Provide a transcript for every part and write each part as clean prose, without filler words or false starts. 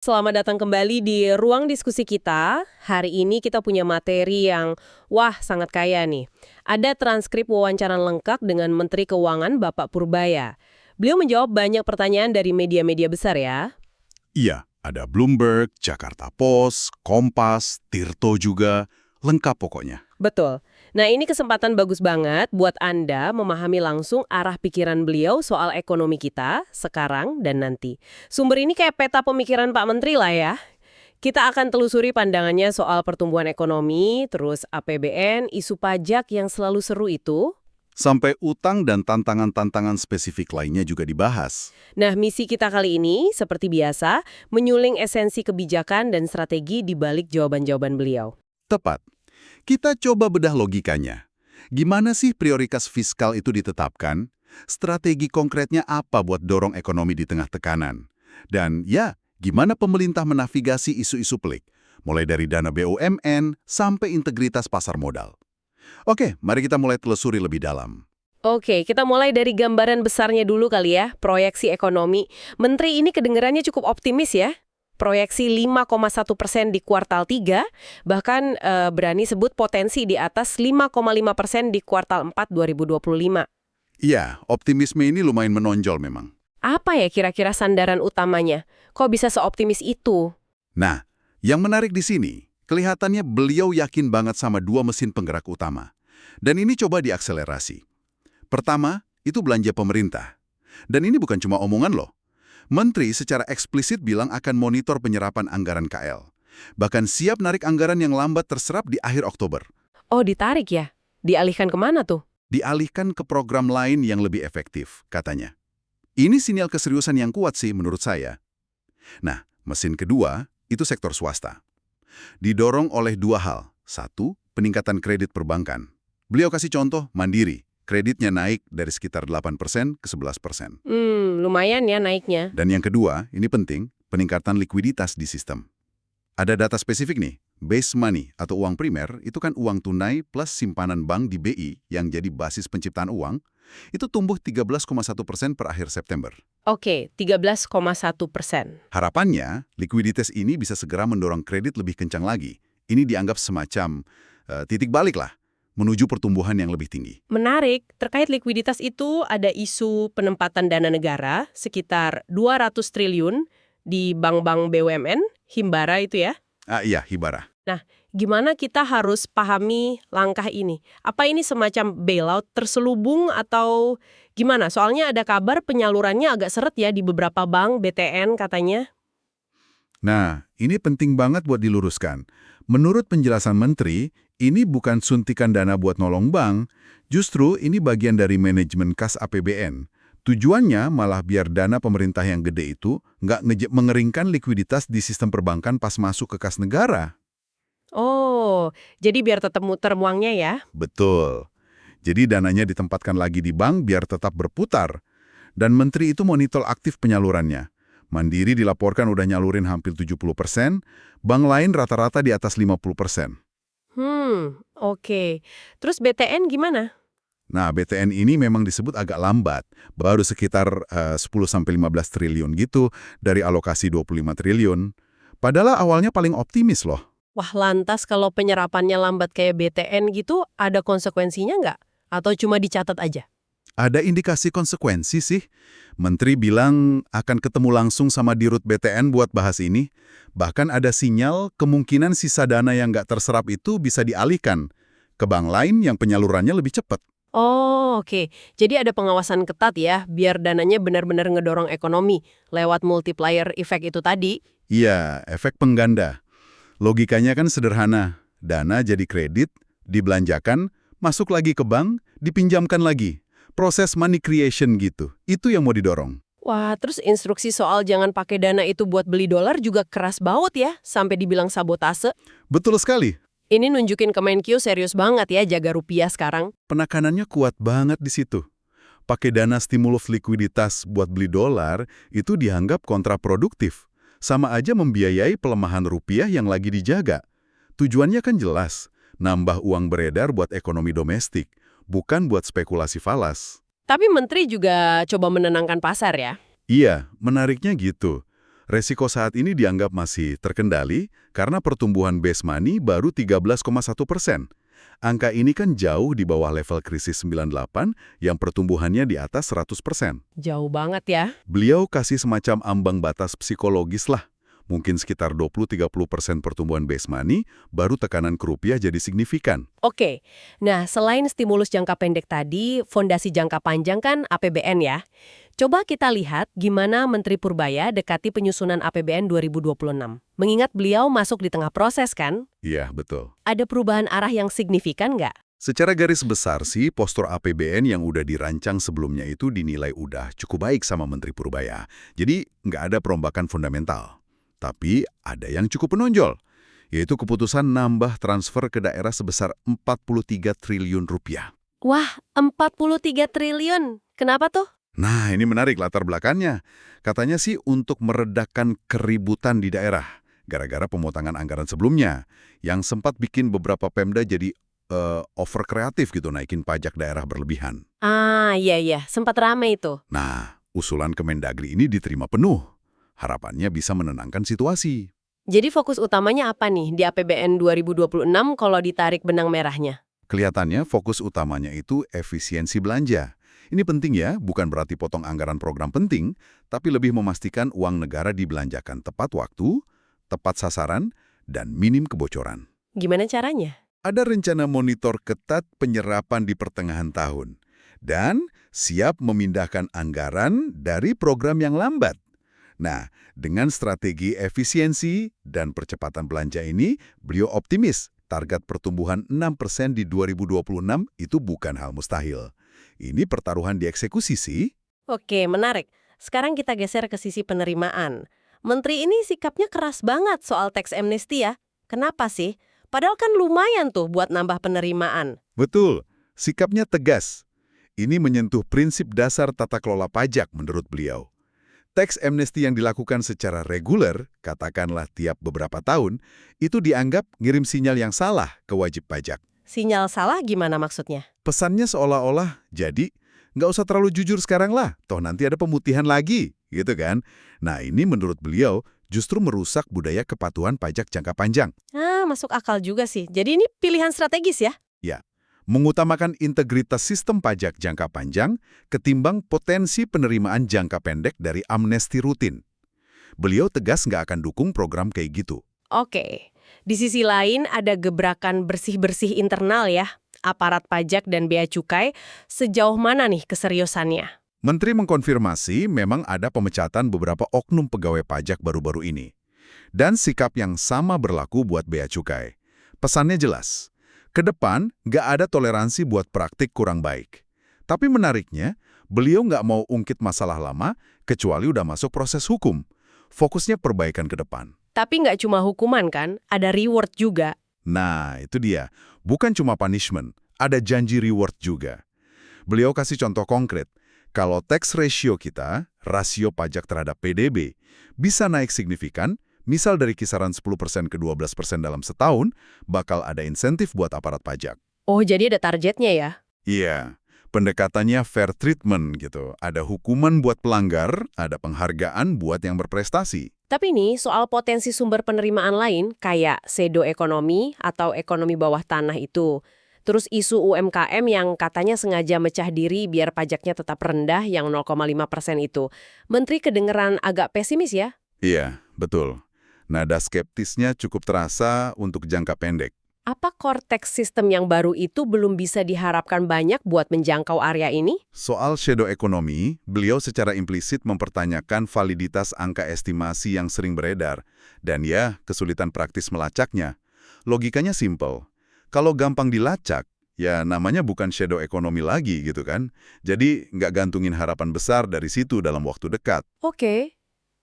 Selamat datang kembali di ruang diskusi kita. Hari ini kita punya materi yang, wah, sangat kaya nih. Ada transkrip wawancara lengkap dengan Menteri Keuangan Bapak Purbaya. Beliau menjawab banyak pertanyaan dari media-media besar ya. Iya, ada Bloomberg, Jakarta Post, Kompas, Tirto juga, lengkap pokoknya. Betul. Nah, ini kesempatan bagus banget buat Anda memahami langsung arah pikiran beliau soal ekonomi kita, sekarang dan nanti. Sumber ini kayak peta pemikiran Pak Menteri lah ya. Kita akan telusuri pandangannya soal pertumbuhan ekonomi, terus APBN, isu pajak yang selalu seru itu. Sampai utang dan tantangan-tantangan spesifik lainnya juga dibahas. Nah, misi kita kali ini, seperti biasa, menyuling esensi kebijakan dan strategi di balik jawaban-jawaban beliau. Tepat. Kita coba bedah logikanya. Gimana sih prioritas fiskal itu ditetapkan? Strategi konkretnya apa buat dorong ekonomi di tengah tekanan? Dan ya, gimana pemerintah menavigasi isu-isu pelik? Mulai dari dana BUMN sampai integritas pasar modal. Oke, mari kita mulai telusuri lebih dalam. Oke, kita mulai dari gambaran besarnya dulu kali ya, proyeksi ekonomi. Menteri ini kedengarannya cukup optimis ya. Proyeksi 5,1% di kuartal 3, bahkan berani sebut potensi di atas 5,5% di kuartal 4 2025. Iya, optimisme ini lumayan menonjol memang. Apa ya kira-kira sandaran utamanya? Kok bisa seoptimis itu? Nah, yang menarik di sini, kelihatannya beliau yakin banget sama dua mesin penggerak utama. Dan ini coba diakselerasi. Pertama, itu belanja pemerintah. Dan ini bukan cuma omongan loh. Menteri secara eksplisit bilang akan monitor penyerapan anggaran KL. Bahkan siap narik anggaran yang lambat terserap di akhir Oktober. Oh, ditarik ya? Dialihkan kemana tuh? Dialihkan ke program lain yang lebih efektif, katanya. Ini sinyal keseriusan yang kuat sih menurut saya. Nah, mesin kedua itu sektor swasta. Didorong oleh dua hal. Satu, peningkatan kredit perbankan. Beliau kasih contoh Mandiri. Kreditnya naik dari sekitar 8% ke 11%. Lumayan ya naiknya. Dan yang kedua, ini penting, peningkatan likuiditas di sistem. Ada data spesifik nih, base money atau uang primer itu kan uang tunai plus simpanan bank di BI yang jadi basis penciptaan uang, itu tumbuh 13,1% per akhir September. Oke, 13,1%. Harapannya, likuiditas ini bisa segera mendorong kredit lebih kencang lagi. Ini dianggap semacam titik balik lah, menuju pertumbuhan yang lebih tinggi. Menarik, terkait likuiditas itu ada isu penempatan dana negara sekitar 200 triliun di bank-bank BUMN, Himbara itu ya. Iya, Hibara. Nah, gimana kita harus pahami langkah ini? Apa ini semacam bailout terselubung atau gimana? Soalnya ada kabar penyalurannya agak seret ya di beberapa bank, BTN katanya. Nah, ini penting banget buat diluruskan. Menurut penjelasan Menteri, ini bukan suntikan dana buat nolong bank, justru ini bagian dari manajemen kas APBN. Tujuannya malah biar dana pemerintah yang gede itu nggak mengeringkan likuiditas di sistem perbankan pas masuk ke kas negara. Oh, jadi biar tetap muter uangnya ya? Betul. Jadi dananya ditempatkan lagi di bank biar tetap berputar. Dan Menteri itu monitor aktif penyalurannya. Mandiri dilaporkan udah nyalurin hampir 70%, bank lain rata-rata di atas 50%. Oke. Terus BTN gimana? Nah, BTN ini memang disebut agak lambat, baru sekitar 10-15 triliun gitu dari alokasi 25 triliun. Padahal awalnya paling optimis loh. Wah, lantas kalau penyerapannya lambat kayak BTN gitu, ada konsekuensinya nggak? Atau cuma dicatat aja? Ada indikasi konsekuensi sih. Menteri bilang akan ketemu langsung sama Dirut BTN buat bahas ini. Bahkan ada sinyal kemungkinan sisa dana yang nggak terserap itu bisa dialihkan ke bank lain yang penyalurannya lebih cepat. Oh, oke. Jadi ada pengawasan ketat ya, biar dananya benar-benar ngedorong ekonomi lewat multiplier effect itu tadi. Iya, efek pengganda. Logikanya kan sederhana. Dana jadi kredit, dibelanjakan, masuk lagi ke bank, dipinjamkan lagi. Proses money creation gitu. Itu yang mau didorong. Wah, terus instruksi soal jangan pakai dana itu buat beli dolar juga keras baut ya, sampai dibilang sabotase. Betul sekali. Ini nunjukin Kemenkyu serius banget ya jaga rupiah sekarang. Penekanannya kuat banget di situ. Pakai dana stimulus likuiditas buat beli dolar itu dianggap kontraproduktif. Sama aja membiayai pelemahan rupiah yang lagi dijaga. Tujuannya kan jelas, nambah uang beredar buat ekonomi domestik, bukan buat spekulasi falas. Tapi Menteri juga coba menenangkan pasar ya. Iya, menariknya gitu. Resiko saat ini dianggap masih terkendali karena pertumbuhan base money baru 13,1%. Angka ini kan jauh di bawah level krisis 98 yang pertumbuhannya di atas 100%. Jauh banget ya. Beliau kasih semacam ambang batas psikologis lah. Mungkin sekitar 20-30% pertumbuhan base money, baru tekanan ke rupiah jadi signifikan. Oke, nah selain stimulus jangka pendek tadi, fondasi jangka panjang kan APBN ya. Coba kita lihat gimana Menteri Purbaya dekati penyusunan APBN 2026. Mengingat beliau masuk di tengah proses kan? Iya, betul. Ada perubahan arah yang signifikan nggak? Secara garis besar sih, postur APBN yang udah dirancang sebelumnya itu dinilai udah cukup baik sama Menteri Purbaya. Jadi, nggak ada perombakan fundamental. Tapi ada yang cukup menonjol, yaitu keputusan nambah transfer ke daerah sebesar 43 triliun rupiah. Wah, 43 triliun. Kenapa tuh? Nah, ini menarik latar belakangnya. Katanya sih untuk meredakan keributan di daerah, gara-gara pemotongan anggaran sebelumnya, yang sempat bikin beberapa Pemda jadi over kreatif gitu, naikin pajak daerah berlebihan. Ah, iya, sempat rame itu. Nah, usulan Kemendagri ini diterima penuh. Harapannya bisa menenangkan situasi. Jadi fokus utamanya apa nih di APBN 2026 kalau ditarik benang merahnya? Kelihatannya fokus utamanya itu efisiensi belanja. Ini penting ya, bukan berarti potong anggaran program penting, tapi lebih memastikan uang negara dibelanjakan tepat waktu, tepat sasaran, dan minim kebocoran. Gimana caranya? Ada rencana monitor ketat penyerapan di pertengahan tahun, dan siap memindahkan anggaran dari program yang lambat. Nah, dengan strategi efisiensi dan percepatan belanja ini, beliau optimis target pertumbuhan 6% di 2026 itu bukan hal mustahil. Ini pertaruhan dieksekusi sih. Oke, menarik. Sekarang kita geser ke sisi penerimaan. Menteri ini sikapnya keras banget soal teks amnesty ya. Kenapa sih? Padahal kan lumayan tuh buat nambah penerimaan. Betul, sikapnya tegas. Ini menyentuh prinsip dasar tata kelola pajak menurut beliau. Teks amnesty yang dilakukan secara reguler, katakanlah tiap beberapa tahun, itu dianggap ngirim sinyal yang salah ke wajib pajak. Sinyal salah gimana maksudnya? Pesannya seolah-olah, jadi nggak usah terlalu jujur sekarang lah, toh nanti ada pemutihan lagi, gitu kan? Nah ini menurut beliau justru merusak budaya kepatuhan pajak jangka panjang. Ah, masuk akal juga sih. Jadi ini pilihan strategis ya? Ya, mengutamakan integritas sistem pajak jangka panjang ketimbang potensi penerimaan jangka pendek dari amnesti rutin. Beliau tegas nggak akan dukung program kayak gitu. Oke. Di sisi lain ada gebrakan bersih-bersih internal ya. Aparat pajak dan bea cukai, sejauh mana nih keseriusannya? Menteri mengkonfirmasi memang ada pemecatan beberapa oknum pegawai pajak baru-baru ini. Dan sikap yang sama berlaku buat bea cukai. Pesannya jelas. Ke depan, nggak ada toleransi buat praktik kurang baik. Tapi menariknya, beliau nggak mau ungkit masalah lama, kecuali udah masuk proses hukum. Fokusnya perbaikan ke depan. Tapi nggak cuma hukuman kan, ada reward juga. Nah, itu dia. Bukan cuma punishment, ada janji reward juga. Beliau kasih contoh konkret. Kalau tax ratio kita, rasio pajak terhadap PDB, bisa naik signifikan, misal dari kisaran 10% ke 12% dalam setahun, bakal ada insentif buat aparat pajak. Oh, jadi ada targetnya ya? Iya, pendekatannya fair treatment gitu. Ada hukuman buat pelanggar, ada penghargaan buat yang berprestasi. Tapi nih, soal potensi sumber penerimaan lain, kayak pseudo ekonomi atau ekonomi bawah tanah itu. Terus isu UMKM yang katanya sengaja mecah diri biar pajaknya tetap rendah yang 0,5% itu. Menteri kedengeran agak pesimis ya? Iya, betul. Nada skeptisnya cukup terasa untuk jangka pendek. Apa korteks sistem yang baru itu belum bisa diharapkan banyak buat menjangkau area ini? Soal shadow economy, beliau secara implisit mempertanyakan validitas angka estimasi yang sering beredar. Dan ya, kesulitan praktis melacaknya. Logikanya simple. Kalau gampang dilacak, ya namanya bukan shadow economy lagi gitu kan. Jadi nggak gantungin harapan besar dari situ dalam waktu dekat. Oke.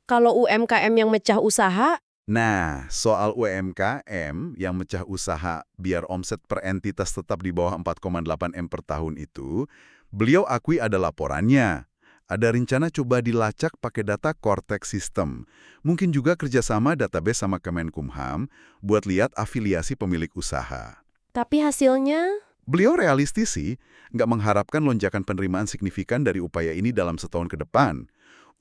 Kalau UMKM yang mecah usaha, Nah, soal UMKM yang mecah usaha biar omset per entitas tetap di bawah 4,8 M per tahun itu, beliau akui ada laporannya. Ada rencana coba dilacak pakai data Cortex System. Mungkin juga kerjasama database sama Kemenkumham buat lihat afiliasi pemilik usaha. tapi hasilnya Beliau realistis sih, nggak mengharapkan lonjakan penerimaan signifikan dari upaya ini dalam setahun ke depan.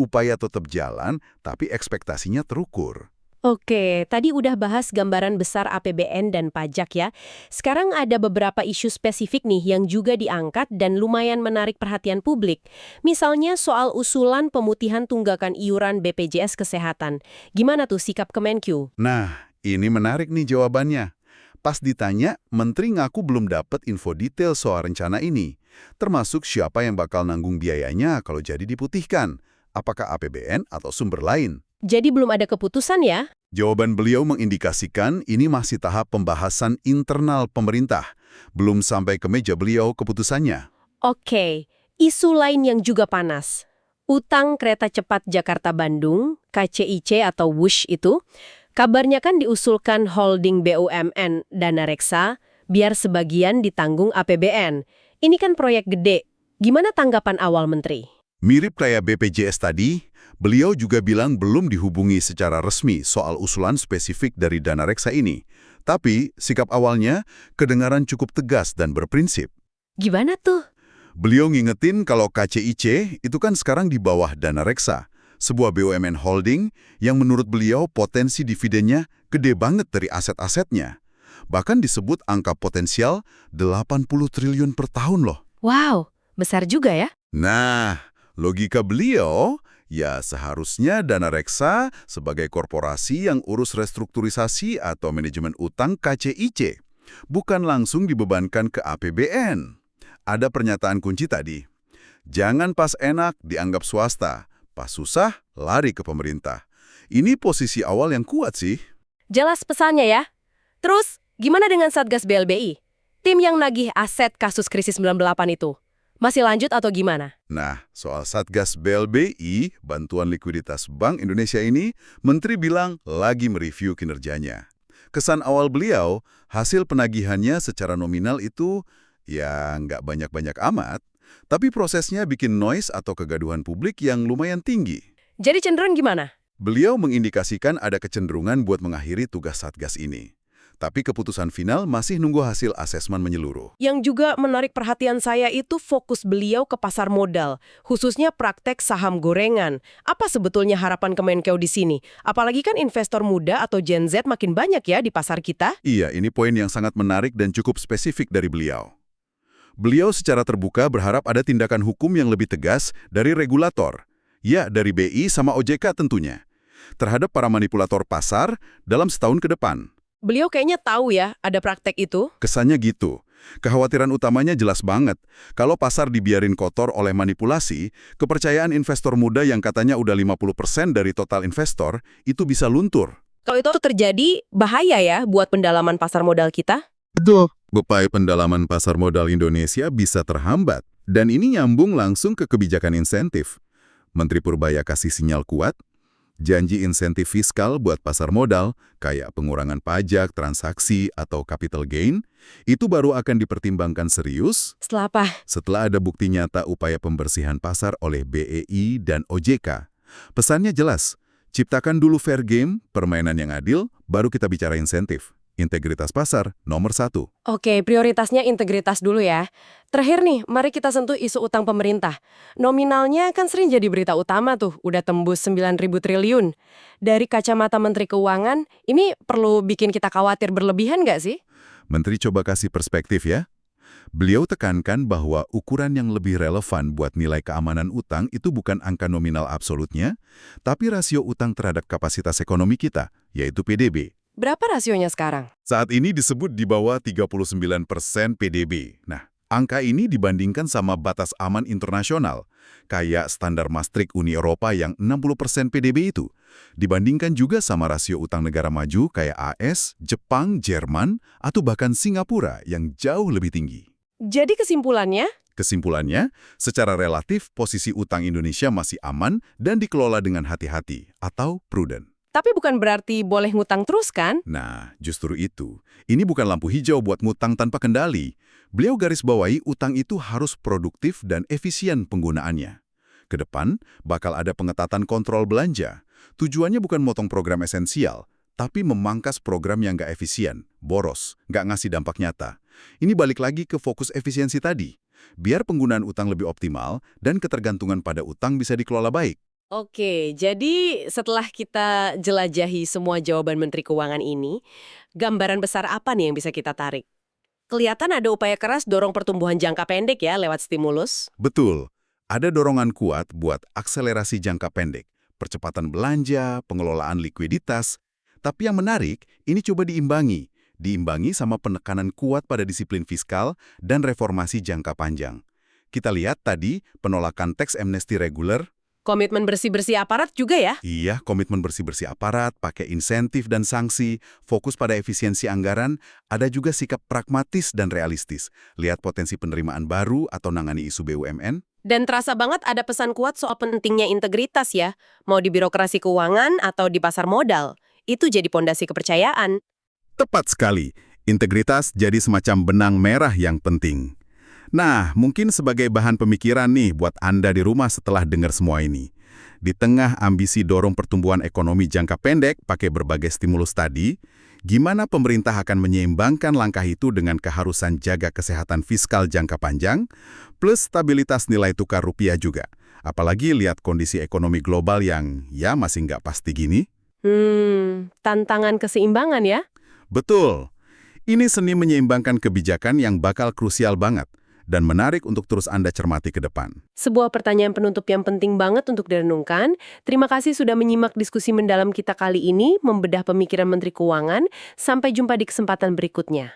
Upaya tetap jalan, tapi ekspektasinya terukur. Oke, tadi udah bahas gambaran besar APBN dan pajak ya. Sekarang ada beberapa isu spesifik nih yang juga diangkat dan lumayan menarik perhatian publik. Misalnya soal usulan pemutihan tunggakan iuran BPJS Kesehatan. Gimana tuh sikap Kemenkyu? Nah, ini menarik nih jawabannya. Pas ditanya, Menteri ngaku belum dapat info detail soal rencana ini. Termasuk siapa yang bakal nanggung biayanya kalau jadi diputihkan. Apakah APBN atau sumber lain? Jadi belum ada keputusan ya? Jawaban beliau mengindikasikan ini masih tahap pembahasan internal pemerintah. Belum sampai ke meja beliau keputusannya. Oke, isu lain yang juga panas. Utang kereta cepat Jakarta-Bandung, KCIC atau WUSH itu, kabarnya kan diusulkan holding BUMN Dana Reksa, biar sebagian ditanggung APBN. Ini kan proyek gede. Gimana tanggapan awal Menteri? Mirip kayak BPJS tadi, beliau juga bilang belum dihubungi secara resmi soal usulan spesifik dari Dana Reksa ini. Tapi, sikap awalnya kedengaran cukup tegas dan berprinsip. Gimana tuh? Beliau ngingetin kalau KCIC itu kan sekarang di bawah Dana Reksa, sebuah BUMN holding yang menurut beliau potensi dividennya gede banget dari aset-asetnya. Bahkan disebut angka potensial 80 triliun per tahun loh. Wow, besar juga ya? Nah, logika beliau, ya seharusnya Dana Reksa sebagai korporasi yang urus restrukturisasi atau manajemen utang KCIC, bukan langsung dibebankan ke APBN. Ada pernyataan kunci tadi. Jangan pas enak dianggap swasta, pas susah lari ke pemerintah. Ini posisi awal yang kuat sih. Jelas pesannya ya. Terus, gimana dengan Satgas BLBI? Tim yang nagih aset kasus krisis 98 itu. Masih lanjut atau gimana? Nah, soal Satgas BLBI, bantuan likuiditas Bank Indonesia ini, Menteri bilang lagi mereview kinerjanya. Kesan awal beliau, hasil penagihannya secara nominal itu ya nggak banyak-banyak amat, tapi prosesnya bikin noise atau kegaduhan publik yang lumayan tinggi. Jadi cenderung gimana? Beliau mengindikasikan ada kecenderungan buat mengakhiri tugas Satgas ini. Tapi keputusan final masih nunggu hasil asesmen menyeluruh. Yang juga menarik perhatian saya itu fokus beliau ke pasar modal, khususnya praktek saham gorengan. Apa sebetulnya harapan Kemenkeu di sini? Apalagi kan investor muda atau Gen Z makin banyak ya di pasar kita. Iya, ini poin yang sangat menarik dan cukup spesifik dari beliau. Beliau secara terbuka berharap ada tindakan hukum yang lebih tegas dari regulator. Ya, dari BI sama OJK tentunya. Terhadap para manipulator pasar dalam setahun ke depan. Beliau kayaknya tahu ya ada praktek itu. Kesannya gitu. Kekhawatiran utamanya jelas banget. Kalau pasar dibiarin kotor oleh manipulasi, kepercayaan investor muda yang katanya udah 50% dari total investor, itu bisa luntur. Kalau itu terjadi, bahaya ya buat pendalaman pasar modal kita. Betul. Upaya pendalaman pasar modal Indonesia bisa terhambat. Dan ini nyambung langsung ke kebijakan insentif. Menteri Purbaya kasih sinyal kuat, janji insentif fiskal buat pasar modal, kayak pengurangan pajak, transaksi, atau capital gain, itu baru akan dipertimbangkan serius Setelah apa? setelah ada bukti nyata upaya pembersihan pasar oleh BEI dan OJK. Pesannya jelas, ciptakan dulu fair game, permainan yang adil, baru kita bicara insentif. Integritas pasar nomor 1. Oke, prioritasnya integritas dulu ya. Terakhir nih, mari kita sentuh isu utang pemerintah. Nominalnya kan sering jadi berita utama tuh, udah tembus 9.000 triliun. Dari kacamata Menteri Keuangan, ini perlu bikin kita khawatir berlebihan nggak sih? Menteri coba kasih perspektif ya. Beliau tekankan bahwa ukuran yang lebih relevan buat nilai keamanan utang itu bukan angka nominal absolutnya, tapi rasio utang terhadap kapasitas ekonomi kita, yaitu PDB. Berapa rasionya sekarang? Saat ini disebut di bawah 39% PDB. Nah, angka ini dibandingkan sama batas aman internasional, kayak standar Maastricht Uni Eropa yang 60% PDB itu. Dibandingkan juga sama rasio utang negara maju kayak AS, Jepang, Jerman, atau bahkan Singapura yang jauh lebih tinggi. Jadi kesimpulannya? Kesimpulannya, secara relatif posisi utang Indonesia masih aman dan dikelola dengan hati-hati atau prudent. Tapi bukan berarti boleh ngutang terus kan? Nah, justru itu. Ini bukan lampu hijau buat ngutang tanpa kendali. Beliau garis bawahi utang itu harus produktif dan efisien penggunaannya. Kedepan, bakal ada pengetatan kontrol belanja. Tujuannya bukan motong program esensial, tapi memangkas program yang nggak efisien, boros, nggak ngasih dampak nyata. Ini balik lagi ke fokus efisiensi tadi. Biar penggunaan utang lebih optimal dan ketergantungan pada utang bisa dikelola baik. Oke, jadi setelah kita jelajahi semua jawaban Menteri Keuangan ini, gambaran besar apa nih yang bisa kita tarik? Kelihatan ada upaya keras dorong pertumbuhan jangka pendek ya lewat stimulus. Betul, ada dorongan kuat buat akselerasi jangka pendek, percepatan belanja, pengelolaan likuiditas. Tapi yang menarik, ini coba diimbangi. Diimbangi sama penekanan kuat pada disiplin fiskal dan reformasi jangka panjang. Kita lihat tadi penolakan teks amnesti reguler. Komitmen bersih-bersih aparat juga ya? Iya, komitmen bersih-bersih aparat, pakai insentif dan sanksi, fokus pada efisiensi anggaran, ada juga sikap pragmatis dan realistis. Lihat potensi penerimaan baru atau nangani isu BUMN. Dan terasa banget ada pesan kuat soal pentingnya integritas ya, mau di birokrasi keuangan atau di pasar modal. Itu jadi pondasi kepercayaan. Tepat sekali, integritas jadi semacam benang merah yang penting. Nah, mungkin sebagai bahan pemikiran nih buat Anda di rumah setelah dengar semua ini. Di tengah ambisi dorong pertumbuhan ekonomi jangka pendek pakai berbagai stimulus tadi, gimana pemerintah akan menyeimbangkan langkah itu dengan keharusan jaga kesehatan fiskal jangka panjang, plus stabilitas nilai tukar rupiah juga. Apalagi lihat kondisi ekonomi global yang ya masih nggak pasti gini. Tantangan keseimbangan ya? Betul. Ini seni menyeimbangkan kebijakan yang bakal krusial banget dan menarik untuk terus Anda cermati ke depan. Sebuah pertanyaan penutup yang penting banget untuk direnungkan. Terima kasih sudah menyimak diskusi mendalam kita kali ini, membedah pemikiran Menteri Keuangan. Sampai jumpa di kesempatan berikutnya.